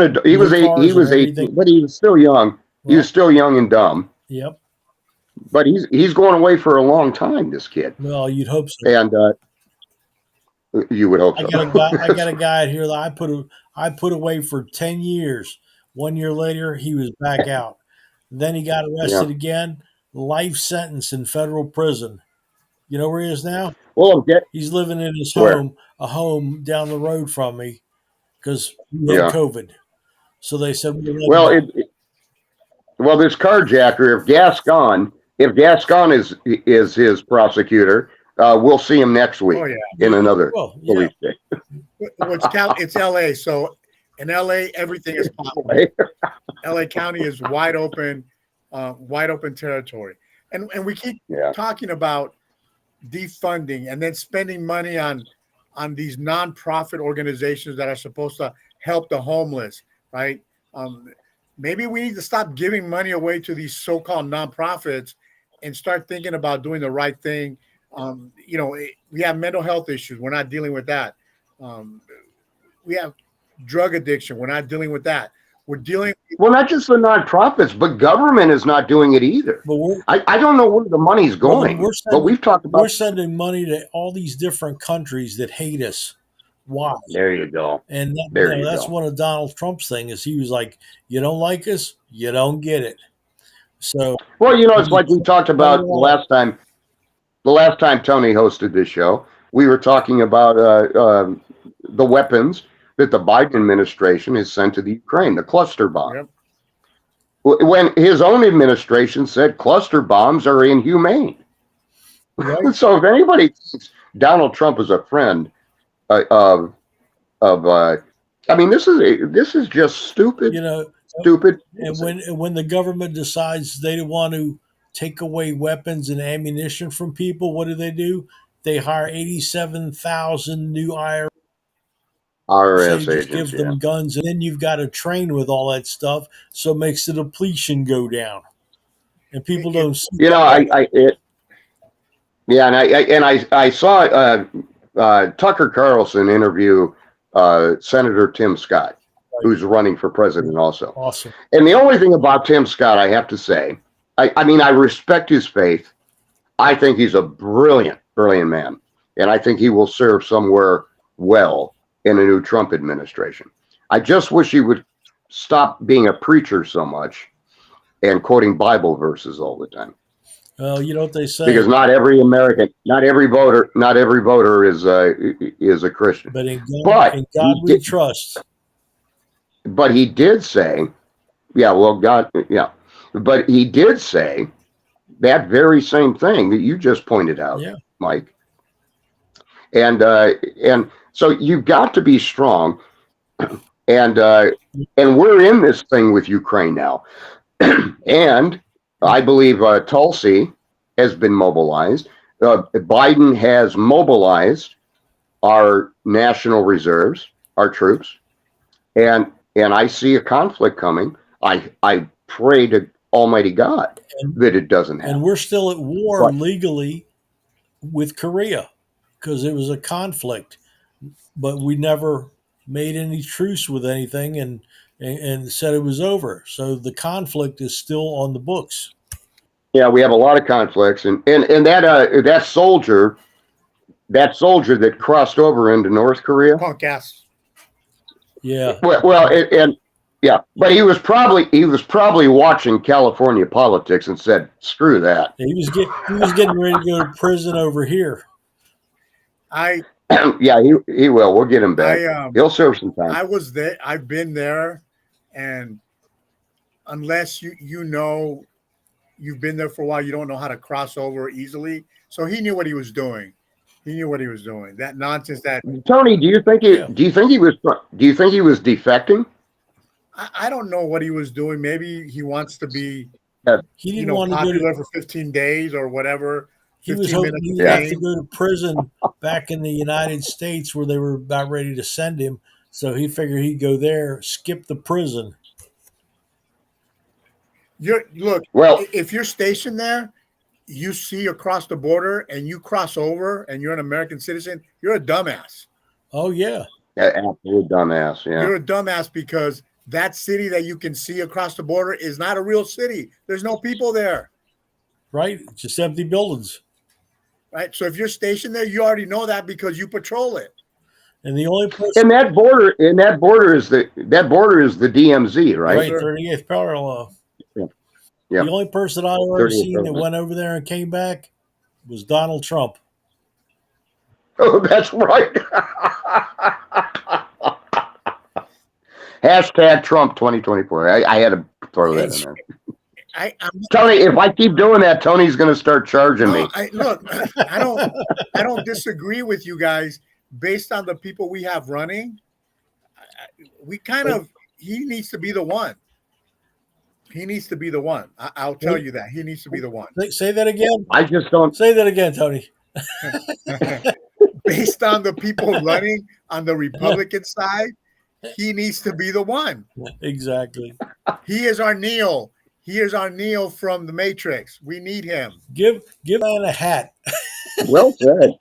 still young. He was still young and dumb. Yep. But he's going away for a long time, this kid. Well, you'd hope so. And you would hope so. I got a guy here that I put away for 10 years. 1 year later, he was back out. Then he got arrested again. Life sentence in federal prison. You know where he is now? Well, he's living in his home, a home down the road from me, because he had COVID. So they said, well, this carjacker, if Gascon is his prosecutor, we'll see him next week in another police station. It's LA, so in LA everything is possible. LA County is wide open territory, and we keep talking about defunding and then spending money on these nonprofit organizations that are supposed to help the homeless, right? Maybe we need to stop giving money away to these so-called nonprofits and start thinking about doing the right thing. We have mental health issues. We're not dealing with that. We have drug addiction. We're not dealing with that. We're dealing. Well, not just the nonprofits, but government is not doing it either. I don't know where the money's going. But we've talked about. We're sending money to all these different countries that hate us. Why? There you go. And that's one of Donald Trump's thing is he was like, you don't like us, you don't get it. So well, it's like we talked about the last time Tony hosted this show. We were talking about the weapons that the Biden administration has sent to the Ukraine, the cluster bomb. Yep. When his own administration said cluster bombs are inhumane. Right. So if anybody thinks Donald Trump is a friend of I mean, this is just stupid. Stupid. And when the government decides they want to take away weapons and ammunition from people, what do? They hire 87,000 new IRS agents, give them guns, and then you've got to train with all that stuff, so it makes the depletion go down. and people don't see. You know, I saw Tucker Carlson interview Senator Tim Scott, who's running for president also. Awesome. And the only thing about Tim Scott, I have to say, I mean, I respect his faith. I think he's a brilliant, brilliant man. And I think he will serve somewhere well in a new Trump administration. I just wish he would stop being a preacher so much and quoting Bible verses all the time. Well, you know what they say. Because not every American, not every voter is a Christian. But in God we trust. But he did say, but he did say that very same thing that you just pointed out, Mike. And so you've got to be strong, and we're in this thing with Ukraine now, and I believe Tulsi has been mobilized. Biden has mobilized our national reserves, our troops, and I see a conflict coming. I pray to Almighty God that it doesn't happen. And we're still at war legally with Korea because it was a conflict, but we never made any truce with anything and said it was over. So the conflict is still on the books. Yeah, we have a lot of conflicts, and that soldier that crossed over into North Korea. Punk ass. Yeah. But he was probably watching California politics and said, "Screw that." He was getting ready to go to prison over here. He will. We'll get him back. He'll serve some time. I was there. I've been there, and unless you know you've been there for a while, you don't know how to cross over easily. So he knew what he was doing. That nonsense. That Tony, do you think he was defecting? I don't know what he was doing. Maybe he wants to be, he didn't want popular for 15 days or whatever. He was hoping he'd have to go to prison back in the United States where they were about ready to send him. So he figured he'd go there, skip the prison. If you're stationed there, you see across the border and you cross over and you're an American citizen, you're a dumbass. Oh, yeah. Absolute dumbass, yeah. You're a dumbass because that city that you can see across the border is not a real city. There's no people there. Right? Just empty buildings. Right? So if you're stationed there, you already know that because you patrol it. And the only place that border is the DMZ, right? Right, 38th parallel. Yeah. The only person I ever seen that went over there and came back was Donald Trump. Oh, that's right. Hashtag Trump 2024. I had to throw that in there. Tony, if I keep doing that, Tony's going to start charging me. I don't disagree with you guys. Based on the people we have running, he needs to be the one. He needs to be the one. I'll tell you that. He needs to be the one. Say that again. I just don't. Say that again, Tony. Based on the people running on the Republican side, he needs to be the one. Exactly. He is our Neo. He is our Neo from the Matrix. We need him. Give man a hat. Well said.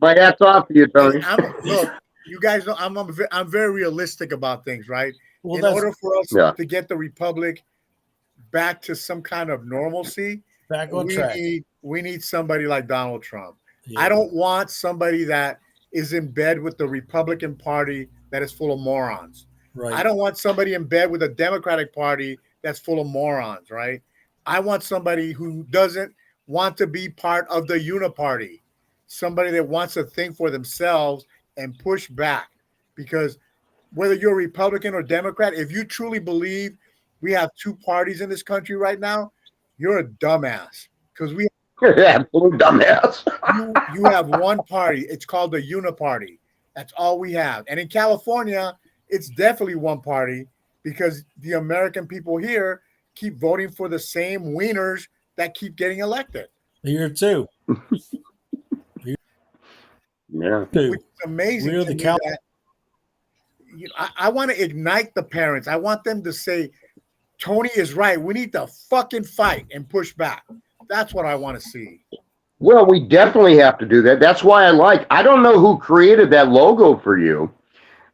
My hat's off to you, Tony. Look, you guys know I'm very realistic about things, right? Well, in order for us to get the Republic back to some kind of normalcy, back on track, we need somebody like Donald Trump. Yeah. I don't want somebody that is in bed with the Republican Party that is full of morons. Right. I don't want somebody in bed with a Democratic Party that's full of morons, right? I want somebody who doesn't want to be part of the uniparty, somebody that wants to think for themselves and push back. Because whether you're a Republican or Democrat, if you truly believe we have two parties in this country right now, you're a dumbass. Because we absolute dumbass. you have one party. It's called the uniparty. That's all we have. And in California, it's definitely one party because the American people here keep voting for the same wieners that keep getting elected. Here too. Yeah. It's amazing. We're the Cal- I want to ignite the parents. I want them to say, Tony is right. We need to fucking fight and push back. That's what I want to see. Well, we definitely have to do that. That's why I don't know who created that logo for you,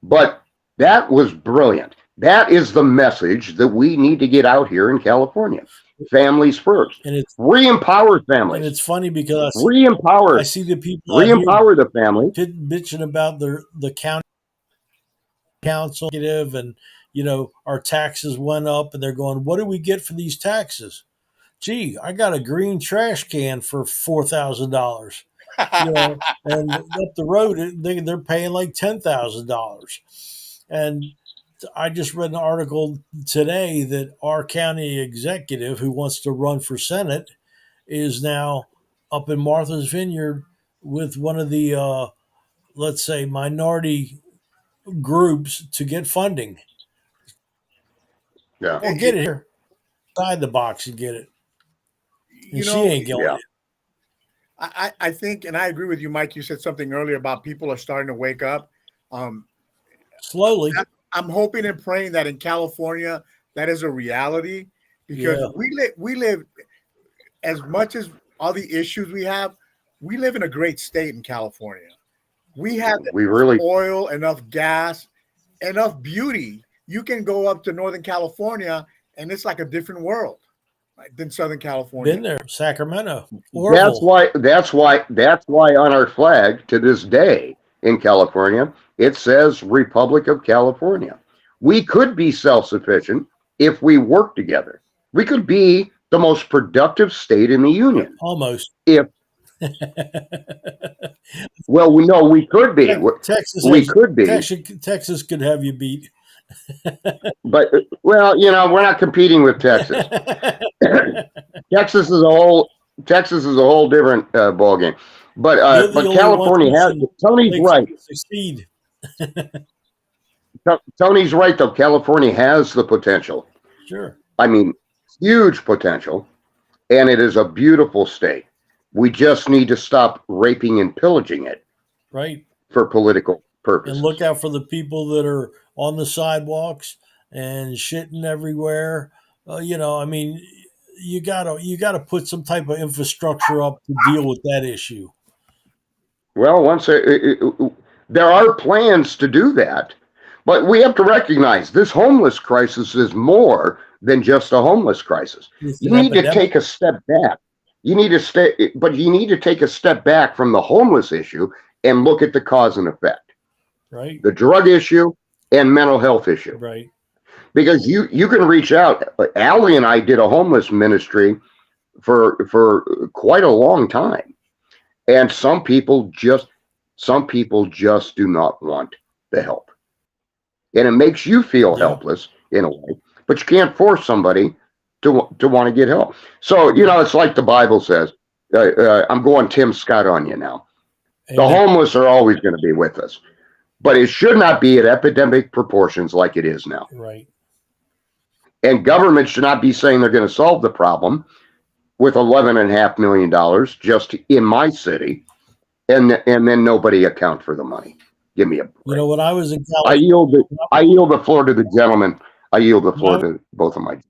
but that was brilliant. That is the message that we need to get out here in California. Families first. And it's re-empower families. And it's funny because I see the people re-empower the family bitching about the county council and our taxes went up, and they're going, what do we get for these taxes? Gee, I got a green trash can for $4,000. And up the road they're paying like $10,000. And I just read an article today that our county executive who wants to run for Senate is now up in Martha's Vineyard with one of the let's say minority groups to get funding. Yeah. Well, get it here. Inside the box and get it. And she ain't going it. I think, and I agree with you, Mike. You said something earlier about people are starting to wake up. Slowly. I'm hoping and praying that in California that is a reality, because we live as much as all the issues we have. We live in a great state in California. We have oil, enough gas, enough beauty. You can go up to Northern California and it's like a different world, right, than Southern California. Been there, Sacramento. That's why on our flag to this day in California, it says Republic of California. We could be self-sufficient if we work together. We could be the most productive state in the union. Almost. If well, we know we could be. Texas could have you beat. But well, we're not competing with Texas. Texas is a whole different ball game. But California has. Tony's right. Succeed. Tony's right, though. California has the potential. Sure. I mean, huge potential, and it is a beautiful state. We just need to stop raping and pillaging it, right, for political purposes. And look out for the people that are on the sidewalks and shitting everywhere. I mean, you gotta put some type of infrastructure up to deal with that issue. Well, there are plans to do that, but we have to recognize this homeless crisis is more than just a homeless crisis. You need to take a step back. You need to take a step back from the homeless issue and look at the cause and effect. Right. The drug issue and mental health issue. Right. Because you can reach out. Allie and I did a homeless ministry for quite a long time. And some people just do not want the help. And it makes you feel helpless in a way, but you can't force somebody to want to get help. So, it's like the Bible says, I'm going Tim Scott on you now. Amen. The homeless are always going to be with us, but it should not be at epidemic proportions like it is now. Right. And government should not be saying they're going to solve the problem with $11.5 million just in my city, and then nobody account for the money. Give me a break. When I was in California, I yield the floor to the gentleman. I yield the floor to both of my.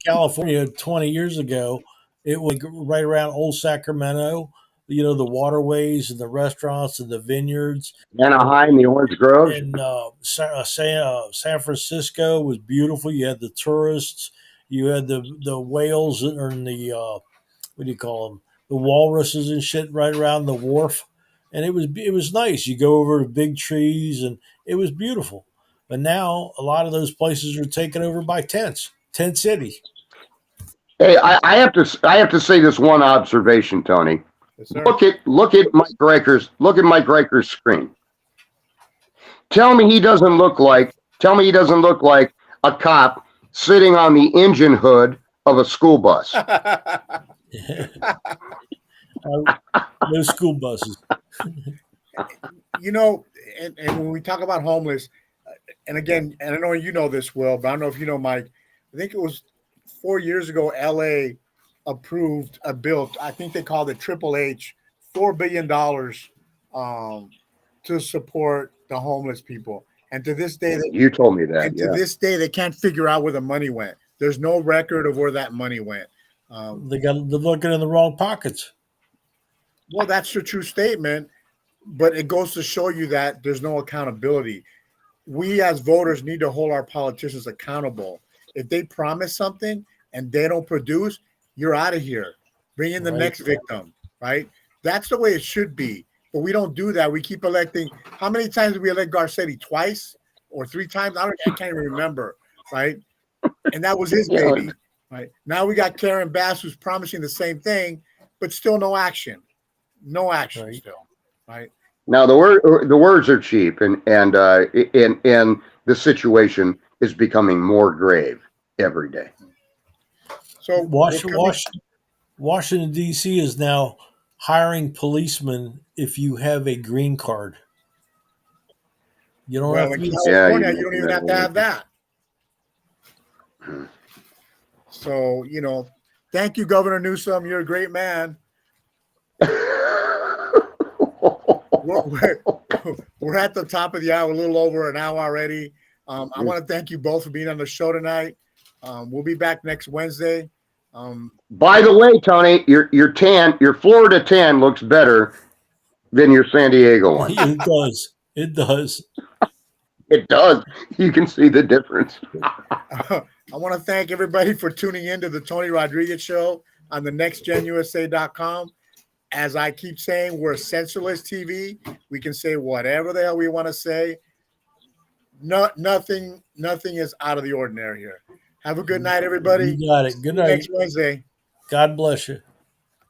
California 20 years ago, it was right around Old Sacramento. The waterways and the restaurants and the vineyards. Anaheim, the orange groves. And San Francisco was beautiful. You had the tourists. You had the whales and the what do you call them? The walruses and shit right around the wharf. And it was nice. You go over the big trees and it was beautiful. But now a lot of those places are taken over by tents. Tent city. Hey, I have to say this one observation, Tony. Yes, look at Mike Reicher's screen. Tell me he doesn't look like a cop sitting on the engine hood of a school bus. No school buses. And when we talk about homeless, and again, and I know you know this, Will, but I don't know if you know, Mike, I think it was 4 years ago, LA approved a bill. I think they called it Triple H, $4 billion to support the homeless people. And to this day, you told me that. And to this day, they can't figure out where the money went. There's no record of where that money went. They're looking in the wrong pockets. Well, that's a true statement, but it goes to show you that there's no accountability. We as voters need to hold our politicians accountable. If they promise something and they don't produce, you're out of here. Bring in the next victim, right? That's the way it should be. But we don't do that. We keep electing. How many times did we elect Garcetti? Twice or 3 times? I can't even remember, right? And that was his baby, right? Now we got Karen Bass who's promising the same thing, but still no action. No action still, right? Now the words are cheap, and the situation is becoming more grave every day. So Washington D.C. is now hiring policemen if you have a green card. You don't have to in California, you don't even have to have that. So, thank you, Governor Newsom. You're a great man. We're at the top of the hour, a little over an hour already. I want to thank you both for being on the show tonight. We'll be back next Wednesday. By the way, Tony, your Florida tan looks better than your San Diego one. It does. It does. It does. You can see the difference. I want to thank everybody for tuning in to the Tony Rodriguez Show on the nextgenusa.com. As I keep saying, we're sensorless TV. We can say whatever the hell we want to say. Nothing is out of the ordinary here. Have a good night, everybody. You got it. Good night. Next Wednesday. God bless you.